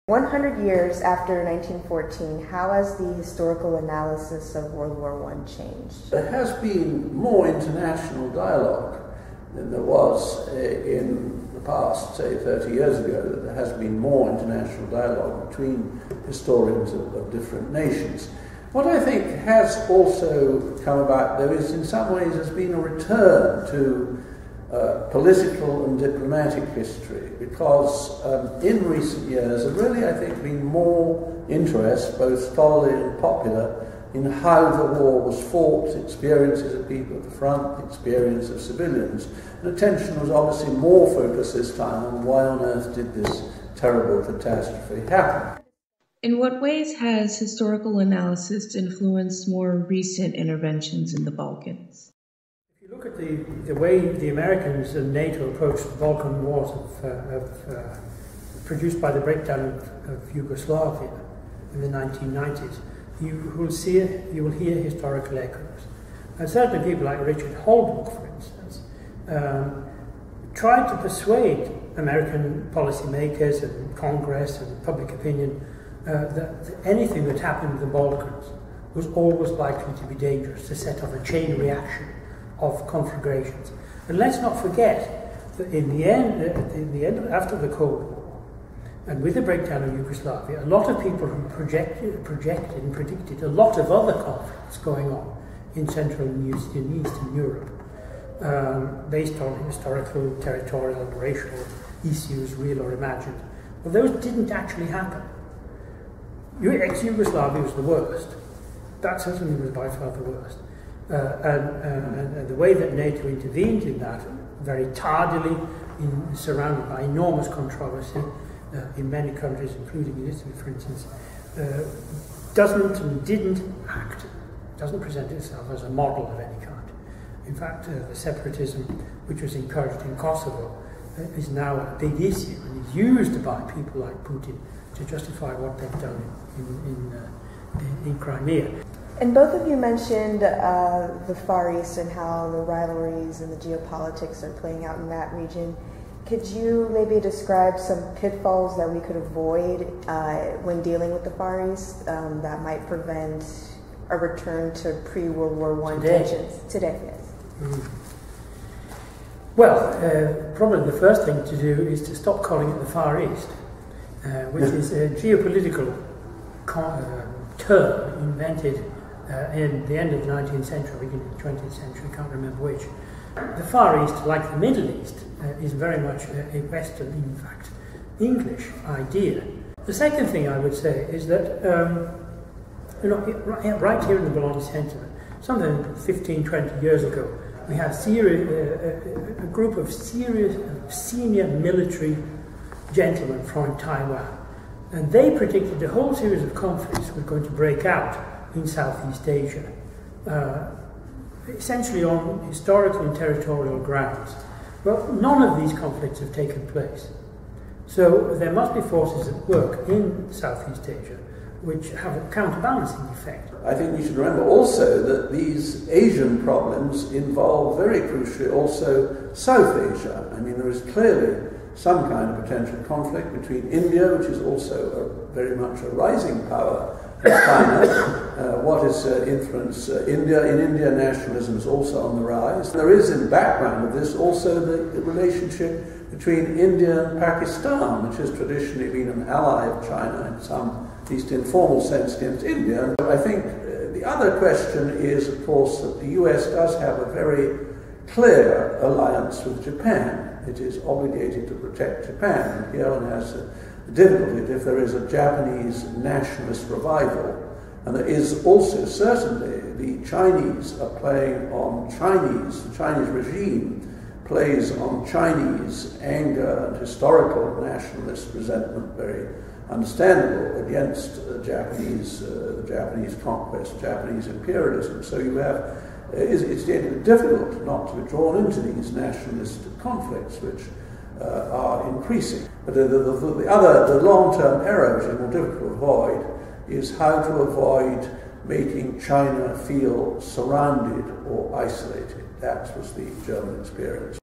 100 years after 1914, how has the historical analysis of World War I changed? There has been more international dialogue than there was in the past, say 30 years ago. There has been more international dialogue between historians of different nations. What I think has also come about, though, is in some ways has been a return to political and diplomatic history, because in recent years there really, I think, been more interest, both scholarly and popular, in how the war was fought, the experiences of people at the front, the experience of civilians. And attention was obviously more focused this time on why on earth did this terrible catastrophe happen. In what ways has historical analysis influenced more recent interventions in the Balkans? If you look at the way the Americans and NATO approached the Balkan wars produced by the breakdown of Yugoslavia in the 1990s, you will hear historical echoes. And certainly people like Richard Holbrooke, for instance, tried to persuade American policymakers and Congress and public opinion that anything that happened in the Balkans was always likely to be dangerous, to set off a chain reaction of conflagrations. And let's not forget that in the end, after the Cold War, and with the breakdown of Yugoslavia, a lot of people who projected and predicted a lot of other conflicts going on in Central and Eastern Europe, based on historical, territorial, and racial issues, real or imagined. Well, those didn't actually happen. Ex-Yugoslavia was the worst. That certainly was by far the worst. And the way that NATO intervened in that, very tardily, surrounded by enormous controversy in many countries, including in Italy, for instance, doesn't present itself as a model of any kind. In fact, the separatism which was encouraged in Kosovo is now a big issue and is used by people like Putin to justify what they've done in Crimea. And both of you mentioned the Far East and how the rivalries and the geopolitics are playing out in that region. Could you maybe describe some pitfalls that we could avoid when dealing with the Far East that might prevent a return to pre-World War I tensions? Today, yes. Mm. Well, probably the first thing to do is to stop calling it the Far East, which is a geopolitical term invented in the end of the 19th century, beginning of the 20th century, I can't remember which. The Far East, like the Middle East, is very much a Western, in fact, English idea. The second thing I would say is that, right here in the Bologna Centre, something 15, 20 years ago, we had a group of senior military gentlemen from Taiwan, and they predicted a whole series of conflicts were going to break out in Southeast Asia, essentially on historical and territorial grounds. Well, none of these conflicts have taken place. So there must be forces at work in Southeast Asia which have a counterbalancing effect. I think we should remember also that these Asian problems involve very crucially also South Asia. I mean, there is clearly some kind of potential conflict between India, which is also very much a rising power, and China. What is influence India? In India, nationalism is also on the rise. There is in the background of this also the relationship between India and Pakistan, which has traditionally been an ally of China in some, at least informal sense, against India. I think the other question is, of course, that the US does have a very clear alliance with Japan. It is obligated to protect Japan, and here one has a difficulty if there is a Japanese nationalist revival. And there is also certainly the Chinese are playing on the Chinese regime plays on Chinese anger and historical nationalist resentment, very understandable, against the Japanese conquest, Japanese imperialism. So you have, it's difficult not to be drawn into these nationalist conflicts, which are increasing. But the long-term error, which is more difficult to avoid, is how to avoid making China feel surrounded or isolated. That was the German experience.